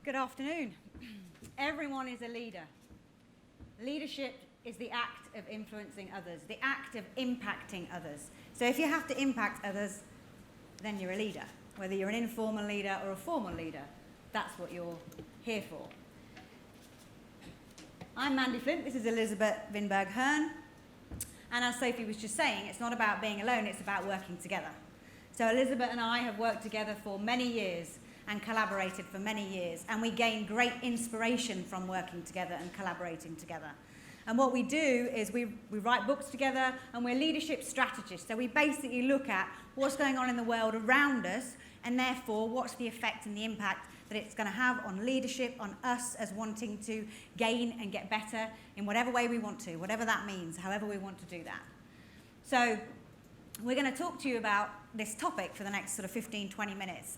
Good afternoon. Everyone is a leader. Leadership is the act of influencing others, the act of impacting others. So if you have to impact others, then you're a leader. Whether you're an informal leader or a formal leader, that's what you're here for. I'm Mandy Flint, this is Elisabet Hearn. And as Sophie was just saying, it's not about being alone, it's about working together. So Elisabet and I have worked together for many years and collaborated for many years, and we gain great inspiration from working together and collaborating together. And what we do is we write books together, and we're leadership strategists. So we basically look at what's going on in the world around us, and therefore what's the effect and the impact that it's going to have on leadership, on us as wanting to gain and get better in whatever way we want to, whatever that means, however we want to do that. So we're going to talk to you about this topic for the next sort of 15, 20 minutes.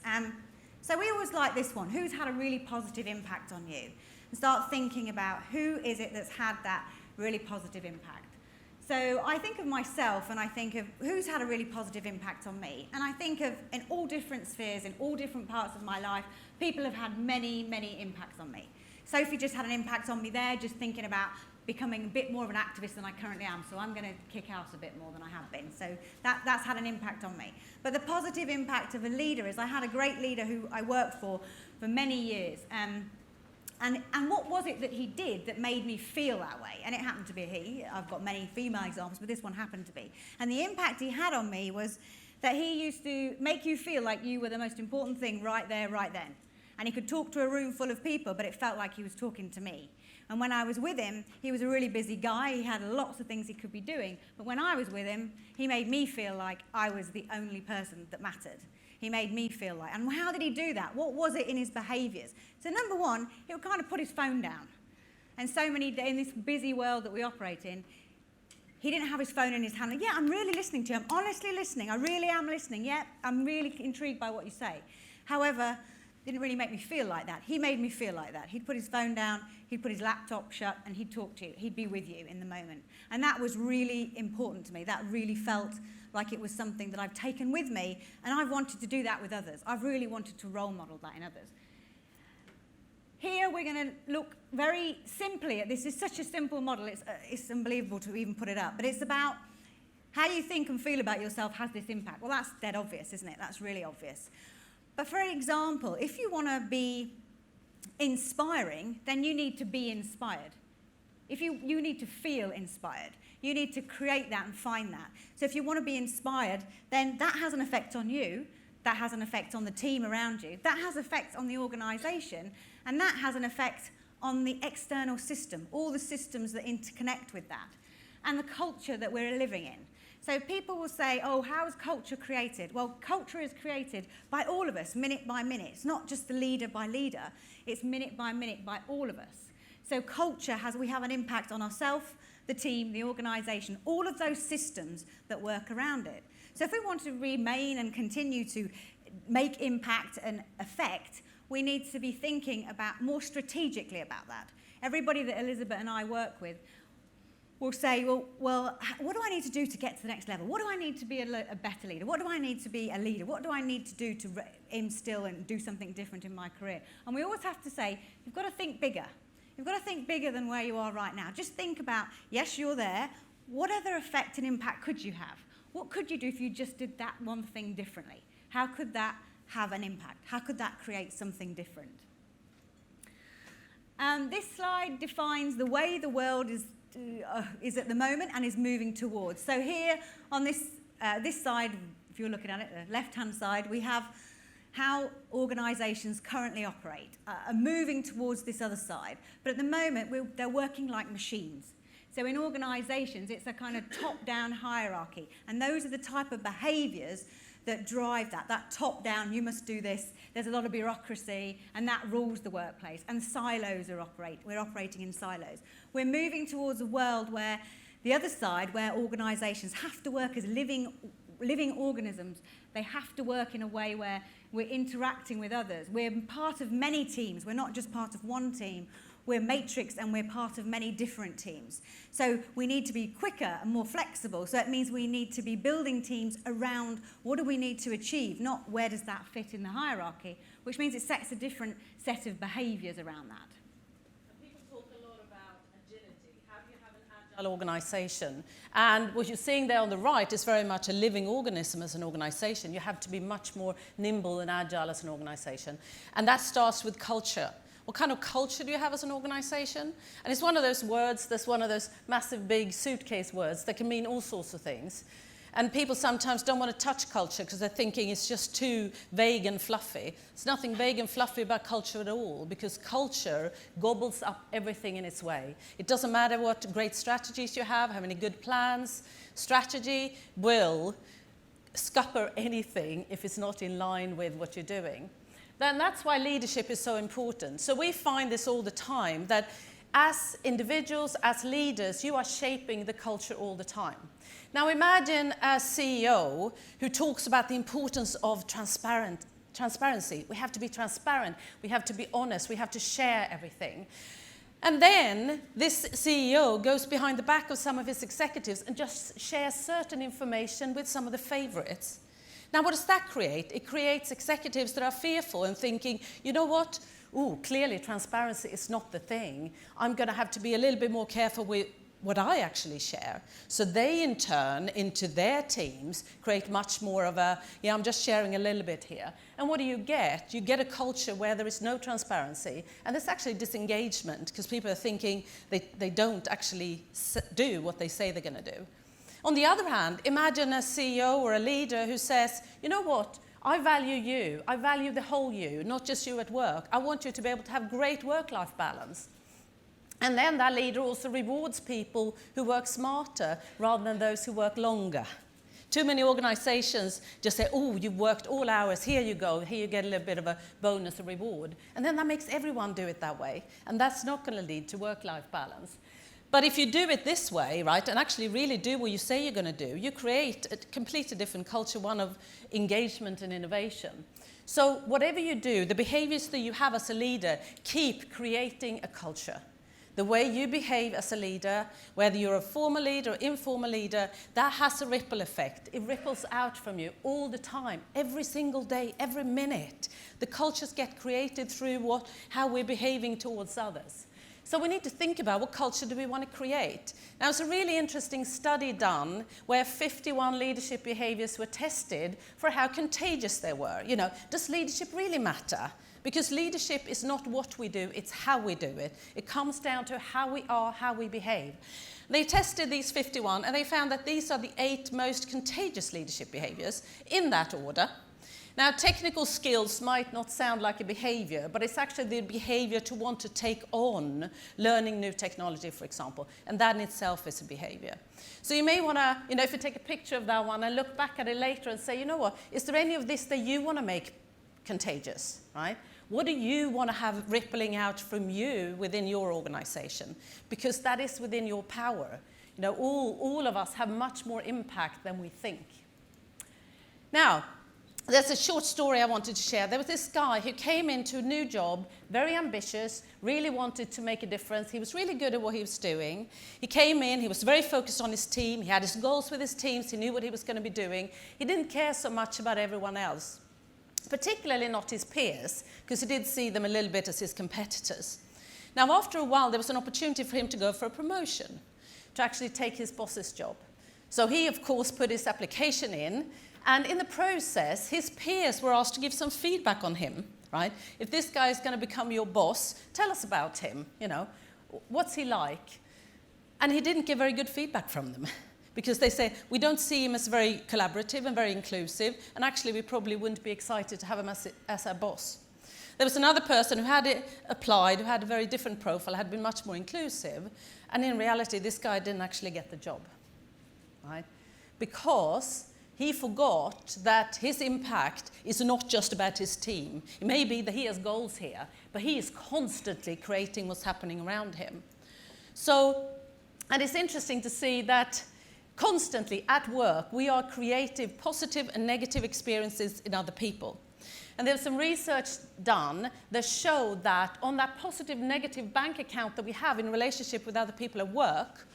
So we always like this one, who's had a really positive impact on you? And start thinking about who is it that's had that really positive impact. So I think of myself and I think of who's had a really positive impact on me. And I think of, in all different spheres, in all different parts of my life, people have had many, many impacts on me. Sophie just had an impact on me there, just thinking about becoming a bit more of an activist than I currently am, so I'm going to kick out a bit more than I have been. So that's had an impact on me. But the positive impact of a leader is I had a great leader who I worked for many years. And what was it that he did that made me feel that way? And it happened to be a he. I've got many female examples, but this one happened to be. And the impact he had on me was that he used to make you feel like you were the most important thing right there, right then. And he could talk to a room full of people, but it felt like he was talking to me. And when I was with him, he was a really busy guy. He had lots of things he could be doing. But when I was with him, he made me feel like I was the only person that mattered. He made me feel like, and how did he do that? What was it in his behaviors? So number one, he would kind of put his phone down. And so many, in this busy world that we operate in, he didn't have his phone in his hand. Like, yeah, I'm really listening to you. I'm honestly listening. I really am listening. Yeah, I'm really intrigued by what you say. However, didn't really make me feel like that. He made me feel like that. He'd put his phone down, he'd put his laptop shut, and he'd talk to you. He'd be with you in the moment. And that was really important to me. That really felt like it was something that I've taken with me, and I've wanted to do that with others. I've really wanted to role model that in others. Here we're going to look very simply at this. It's such a simple model, it's unbelievable to even put it up. But it's about how you think and feel about yourself has this impact. Well, that's dead obvious, isn't it? That's really obvious. But for example, if you want to be inspiring, then you need to be inspired. If you need to feel inspired. You need to create that and find that. So if you want to be inspired, then that has an effect on you. That has an effect on the team around you. That has an effect on the organisation. And that has an effect on the external system, all the systems that interconnect with that, and the culture that we're living in. So people will say, oh, how is culture created? Well, culture is created by all of us, minute by minute. It's not just the leader by leader. It's minute by all of us. So culture we have an impact on ourselves, the team, the organisation, all of those systems that work around it. So if we want to remain and continue to make impact and effect, we need to be thinking about more strategically about that. Everybody that Elisabet and I work with will say, well, what do I need to do to get to the next level? What do I need to be a better leader? What do I need to be a leader? What do I need to do to instill and do something different in my career? And we always have to say, you've got to think bigger. You've got to think bigger than where you are right now. Just think about, yes, you're there. What other effect and impact could you have? What could you do if you just did that one thing differently? How could that have an impact? How could that create something different? This slide defines the way the world is at the moment and is moving towards. So here on this side, if you're looking at it, the left-hand side, we have how organisations currently operate, are moving towards this other side. But at the moment, they're working like machines. So in organisations, it's a kind of top-down hierarchy. And those are the type of behaviours that drive that top-down, you must do this, there's a lot of bureaucracy, and that rules the workplace. And silos we're operating in silos. We're moving towards a world where the other side, where organisations have to work as living organisms. They have to work in a way where we're interacting with others. We're part of many teams. We're not just part of one team we're matrixed and we're part of many different teams. So we need to be quicker and more flexible. So it means we need to be building teams around what do we need to achieve, not where does that fit in the hierarchy, which means it sets a different set of behaviours around that. Organization. And what you're seeing there on the right is very much a living organism as an organization. You have to be much more nimble and agile as an organization. And that starts with culture. What kind of culture do you have as an organization? And it's one of those words, that's one of those massive big suitcase words that can mean all sorts of things. And people sometimes don't want to touch culture because they're thinking it's just too vague and fluffy. There's nothing vague and fluffy about culture at all, because culture gobbles up everything in its way. It doesn't matter what great strategies you have, how many good plans. Strategy will scupper anything if it's not in line with what you're doing. Then that's why leadership is so important. So we find this all the time, that as individuals, as leaders, you are shaping the culture all the time. Now imagine a CEO who talks about the importance of transparency. We have to be transparent, we have to be honest, we have to share everything. And then this CEO goes behind the back of some of his executives and just shares certain information with some of the favorites. Now what does that create? It creates executives that are fearful and thinking, you know what? Ooh, clearly transparency is not the thing. I'm going to have to be a little bit more careful with what I actually share. So they in turn, into their teams, create much more of a, yeah, I'm just sharing a little bit here. And what do you get? You get a culture where there is no transparency, and there's actually disengagement, because people are thinking they don't actually do what they say they're going to do. On the other hand, imagine a CEO or a leader who says, you know what? I value you. I value the whole you, not just you at work. I want you to be able to have great work-life balance. And then that leader also rewards people who work smarter rather than those who work longer. Too many organizations just say, oh, you've worked all hours, here you go, here you get a little bit of a bonus, a reward. And then that makes everyone do it that way. And that's not going to lead to work-life balance. But if you do it this way, right, and actually really do what you say you're going to do, you create a completely different culture, one of engagement and innovation. So whatever you do, the behaviors that you have as a leader, keep creating a culture. The way you behave as a leader, whether you're a formal leader or informal leader, that has a ripple effect. It ripples out from you all the time, every single day, every minute. The cultures get created through how we're behaving towards others. So we need to think about what culture do we want to create. Now, it's a really interesting study done where 51 leadership behaviors were tested for how contagious they were. You know, does leadership really matter? Because leadership is not what we do, it's how we do it. It comes down to how we are, how we behave. They tested these 51 and they found that these are the 8 most contagious leadership behaviors in that order. Now, technical skills might not sound like a behavior, but it's actually the behavior to want to take on learning new technology, for example, and that in itself is a behavior. So you may want to, if you take a picture of that one and look back at it later and say, you know what, is there any of this that you want to make contagious, right? What do you want to have rippling out from you within your organization? Because that is within your power. All of us have much more impact than we think. Now, there's a short story I wanted to share. There was this guy who came into a new job, very ambitious, really wanted to make a difference. He was really good at what he was doing. He came in, he was very focused on his team. He had his goals with his teams. He knew what he was going to be doing. He didn't care so much about everyone else, particularly not his peers, because he did see them a little bit as his competitors. Now, after a while, there was an opportunity for him to go for a promotion, to actually take his boss's job. So he, of course, put his application in, and in the process, his peers were asked to give some feedback on him, right? If this guy is going to become your boss, tell us about him, what's he like? And he didn't get very good feedback from them. Because they say, we don't see him as very collaborative and very inclusive, and actually we probably wouldn't be excited to have him as our boss. There was another person who had applied, who had a very different profile, had been much more inclusive, and in reality this guy didn't actually get the job, right? Because he forgot that his impact is not just about his team. It may be that he has goals here, but he is constantly creating what's happening around him. So, and it's interesting to see that constantly at work, we are creating positive and negative experiences in other people. And there was some research done that showed that on that positive negative bank account that we have in relationship with other people at work,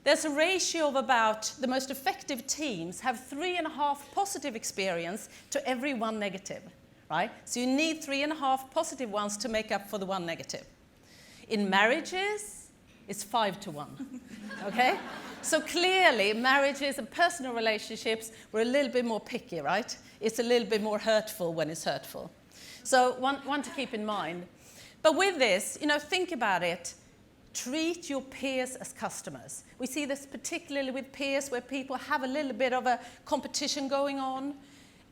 there's a ratio of about the most effective teams have 3.5 positive experience to every 1 negative, right? So you need 3.5 positive ones to make up for the 1 negative. In marriages, it's 5 to 1, okay? So clearly, marriages and personal relationships were a little bit more picky, right? It's a little bit more hurtful when it's hurtful. So one to keep in mind. But with this, think about it. Treat your peers as customers. We see this particularly with peers where people have a little bit of a competition going on.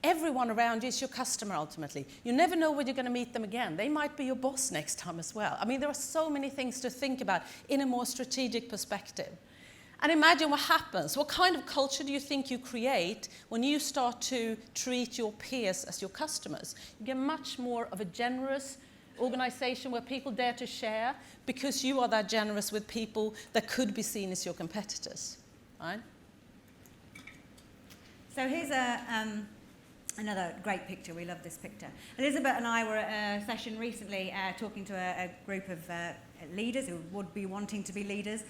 Everyone around you is your customer ultimately. You never know when you're going to meet them again. They might be your boss next time as well. I mean, there are so many things to think about in a more strategic perspective. And imagine what happens. What kind of culture do you think you create when you start to treat your peers as your customers? You get much more of a generous organization where people dare to share because you are that generous with people that could be seen as your competitors, right? So here's another great picture. We love this picture. Elisabet and I were at a session recently talking to a group of leaders who would be wanting to be leaders.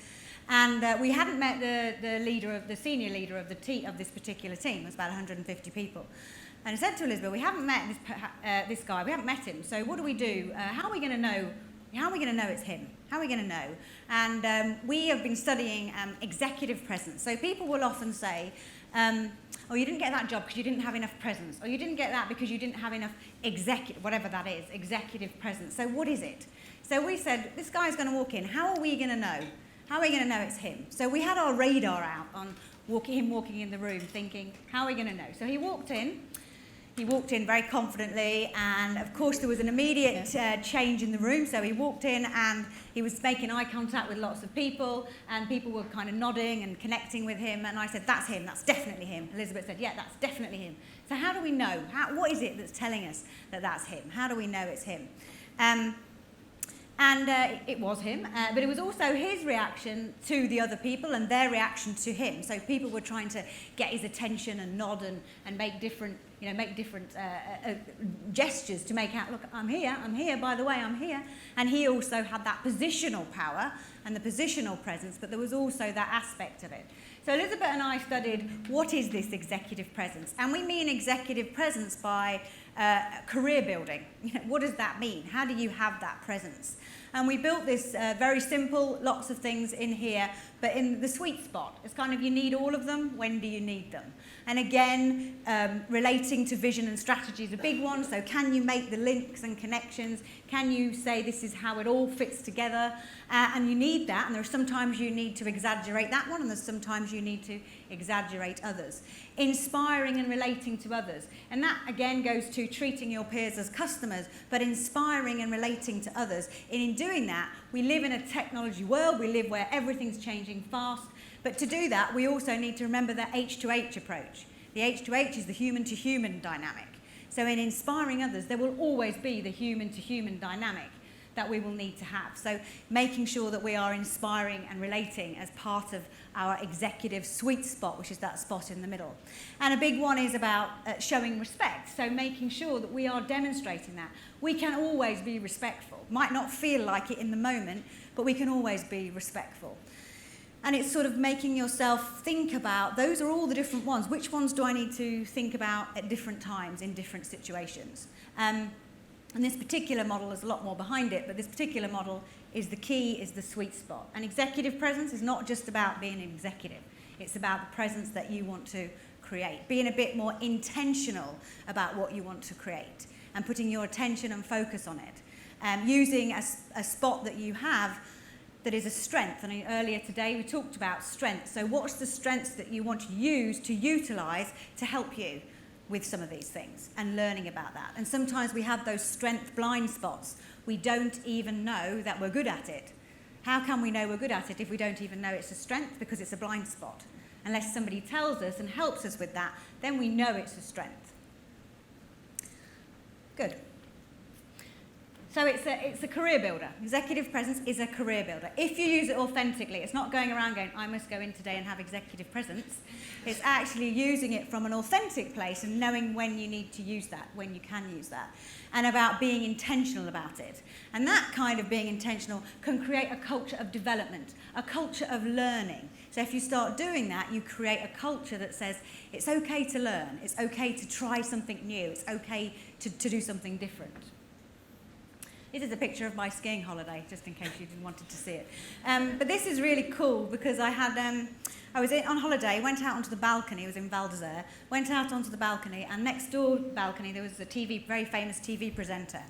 And we hadn't met the senior leader of this particular team. It was about 150 people. And I said to Elisabet, we haven't met this guy. We haven't met him. So what do we do? How are we going to know? How are we going to know it's him? How are we going to know? And we have been studying executive presence. So people will often say, oh, you didn't get that job because you didn't have enough presence. Or you didn't get that because you didn't have enough whatever that is, executive presence. So what is it? So we said, this guy's going to walk in. How are we going to know? How are we going to know it's him? So we had our radar out on him walking in the room thinking, how are we going to know? So he walked in. He walked in very confidently, and of course there was an immediate change in the room. So he walked in and he was making eye contact with lots of people, and people were kind of nodding and connecting with him. And I said, that's him, that's definitely him. Elisabet said, yeah, that's definitely him. So how do we know? What is it that's telling us that that's him? How do we know it's him? And it was him, but it was also his reaction to the other people and their reaction to him. So people were trying to get his attention and nod and make different, gestures to make out, look, I'm here, by the way, I'm here. And he also had that positional power and the positional presence, but there was also that aspect of it. So Elisabet and I studied what is this executive presence, and we mean executive presence by career building. What does that mean? How do you have that presence? And we built this very simple, lots of things in here, but in the sweet spot. It's kind of you need all of them, when do you need them? And again, relating to vision and strategy is a big one. So can you make the links and connections? Can you say this is how it all fits together? And you need that, and there are sometimes you need to exaggerate that one, and there's sometimes you need to exaggerate others. Inspiring and relating to others. And that, again, goes to treating your peers as customers, but inspiring and relating to others. And in doing that, we live in a technology world. We live where everything's changing fast. But to do that, we also need to remember the H2H approach. The H2H is the human-to-human dynamic. So in inspiring others, there will always be the human-to-human dynamic that we will need to have. So making sure that we are inspiring and relating as part of our executive sweet spot, which is that spot in the middle. And a big one is about showing respect. So making sure that we are demonstrating that. We can always be respectful. Might not feel like it in the moment, but we can always be respectful. And it's sort of making yourself think about, those are all the different ones. Which ones do I need to think about at different times in different situations? And this particular model, there's a lot more behind it, but this particular model is the key, is the sweet spot. And executive presence is not just about being an executive. It's about the presence that you want to create. Being a bit more intentional about what you want to create and putting your attention and focus on it. Using a spot that you have that is a strength. And earlier today we talked about strengths. So what's the strengths that you want to use, to utilize to help you with some of these things and learning about that. And sometimes we have those strength blind spots. We don't even know that we're good at it. How can we know we're good at it if we don't even know it's a strength? Because it's a blind spot. Unless somebody tells us and helps us with that, then we know it's a strength. Good. So it's a career builder. Executive presence is a career builder. If you use it authentically, it's not going around going, I must go in today and have executive presence. It's actually using it from an authentic place and knowing when you need to use that, when you can use that, and about being intentional about it. And that kind of being intentional can create a culture of development, a culture of learning. So if you start doing that, you create a culture that says it's okay to learn, it's okay to try something new, it's okay to do something different. This is a picture of my skiing holiday, just in case you didn't want to see it. But this is really cool because I was on holiday, went out onto the balcony, it was in Val d'Isère, went out onto the balcony, and next door balcony there was a very famous TV presenter.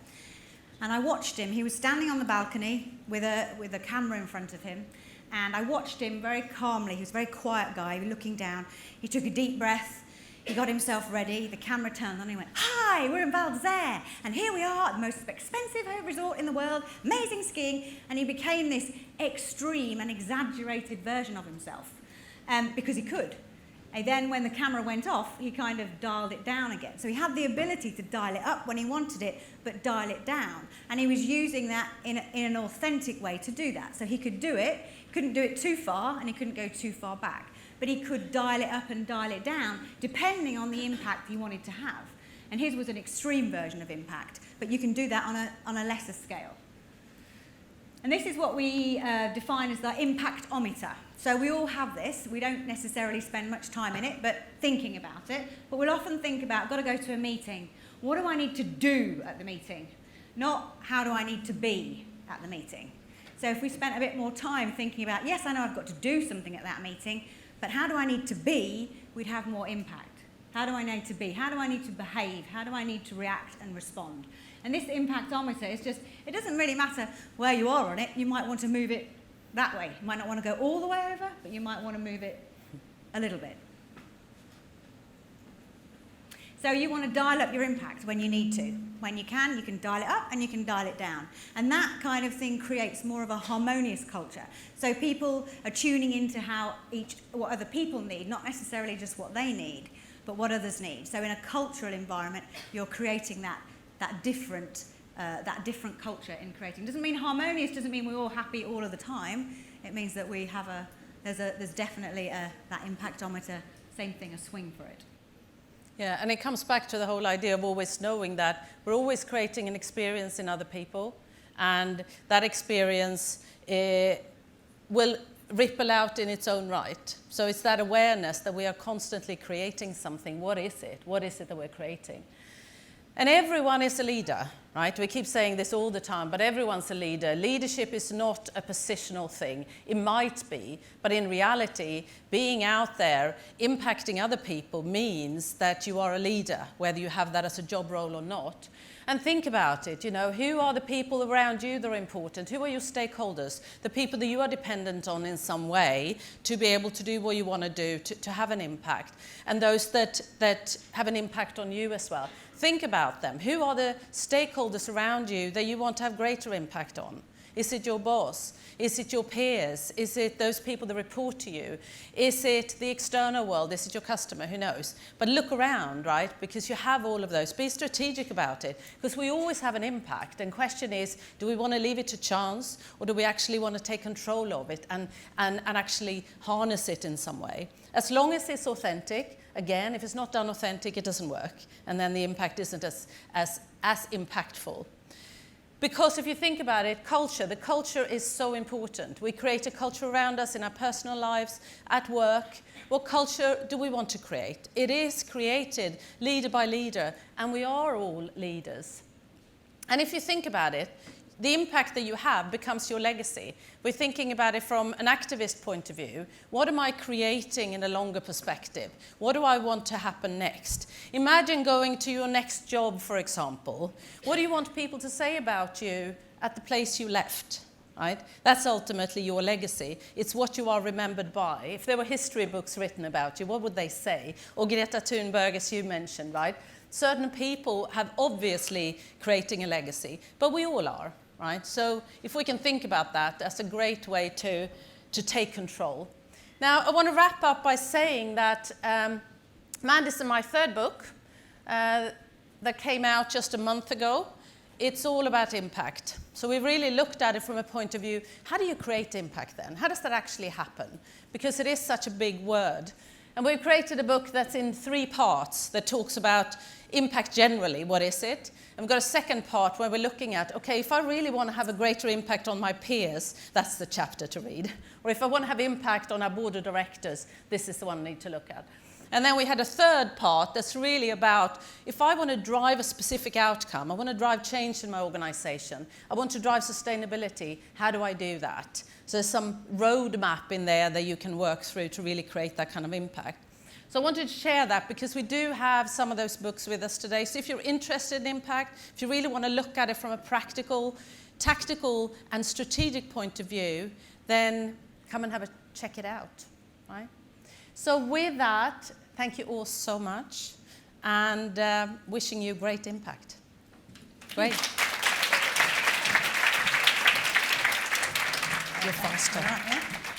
And I watched him. He was standing on the balcony with a camera in front of him, and I watched him very calmly. He was a very quiet guy, looking down. He took a deep breath. He got himself ready, the camera turned on, and he went, hi, we're in Val d'Isère, and here we are at the most expensive resort in the world, amazing skiing, and he became this extreme and exaggerated version of himself, because he could. And then when the camera went off, he kind of dialed it down again. So he had the ability to dial it up when he wanted it, but dial it down. And he was using that in an authentic way to do that. So he could do it, couldn't do it too far, and he couldn't go too far back. But he could dial it up and dial it down depending on the impact he wanted to have. And his was an extreme version of impact, but you can do that on a lesser scale. And this is what we define as the impactometer. So we all have this. We don't necessarily spend much time in it, but thinking about it. But we'll often think about, I've got to go to a meeting. What do I need to do at the meeting? Not how do I need to be at the meeting. So if we spent a bit more time thinking about, yes, I know I've got to do something at that meeting, but how do I need to be, we'd have more impact. How do I need to be? How do I need to behave? How do I need to react and respond? And this impactometer is just, it doesn't really matter where you are on it. You might want to move it that way. You might not want to go all the way over, but you might want to move it a little bit. So you want to dial up your impact when you need to. When you can dial it up and you can dial it down. And that kind of thing creates more of a harmonious culture. So people are tuning into what other people need, not necessarily just what they need, but what others need. So in a cultural environment, you're creating that different culture in creating. Doesn't mean harmonious, doesn't mean we're all happy all of the time. It means that we have there's definitely that impactometer, same thing, a swing for it. Yeah, and it comes back to the whole idea of always knowing that we're always creating an experience in other people, and that experience will ripple out in its own right. So it's that awareness that we are constantly creating something. What is it? What is it that we're creating? And everyone is a leader, right? We keep saying this all the time, but everyone's a leader. Leadership is not a positional thing. It might be, but in reality, being out there, impacting other people means that you are a leader, whether you have that as a job role or not. And think about it, who are the people around you that are important? Who are your stakeholders? The people that you are dependent on in some way to be able to do what you want to do, to have an impact. And those that have an impact on you as well. Think about them. Who are the stakeholders around you that you want to have greater impact on? Is it your boss? Is it your peers? Is it those people that report to you? Is it the external world? Is it your customer? Who knows? But look around, right? Because you have all of those. Be strategic about it, because we always have an impact. And the question is, do we want to leave it to chance, or do we actually want to take control of it and actually harness it in some way? As long as it's authentic, again, if it's not done authentic, it doesn't work. And then the impact isn't as impactful. Because if you think about it, the culture is so important. We create a culture around us in our personal lives, at work. What culture do we want to create? It is created leader by leader, and we are all leaders. And if you think about it, the impact that you have becomes your legacy. We're thinking about it from an activist point of view. What am I creating in a longer perspective? What do I want to happen next? Imagine going to your next job, for example. What do you want people to say about you at the place you left? Right? That's ultimately your legacy. It's what you are remembered by. If there were history books written about you, what would they say? Or Greta Thunberg, as you mentioned, right? Certain people have obviously creating a legacy, but we all are. Right? So if we can think about that, that's a great way to take control. Now, I want to wrap up by saying that Mandy's in my third book that came out just a month ago. it's all about impact. So we really looked at it from a point of view, how do you create impact then? How does that actually happen? Because it is such a big word. And we've created a book that's in 3 parts that talks about impact generally, what is it? And we've got a second part where we're looking at, okay, if I really want to have a greater impact on my peers, that's the chapter to read. Or if I want to have impact on our board of directors, this is the one I need to look at. And then we had a third part that's really about, if I want to drive a specific outcome, I want to drive change in my organization, I want to drive sustainability, how do I do that? So there's some roadmap in there that you can work through to really create that kind of impact. So I wanted to share that because we do have some of those books with us today. So if you're interested in impact, if you really want to look at it from a practical, tactical, and strategic point of view, then come and check it out, right? So with that, thank you all so much, and wishing you great impact. Great. You're faster.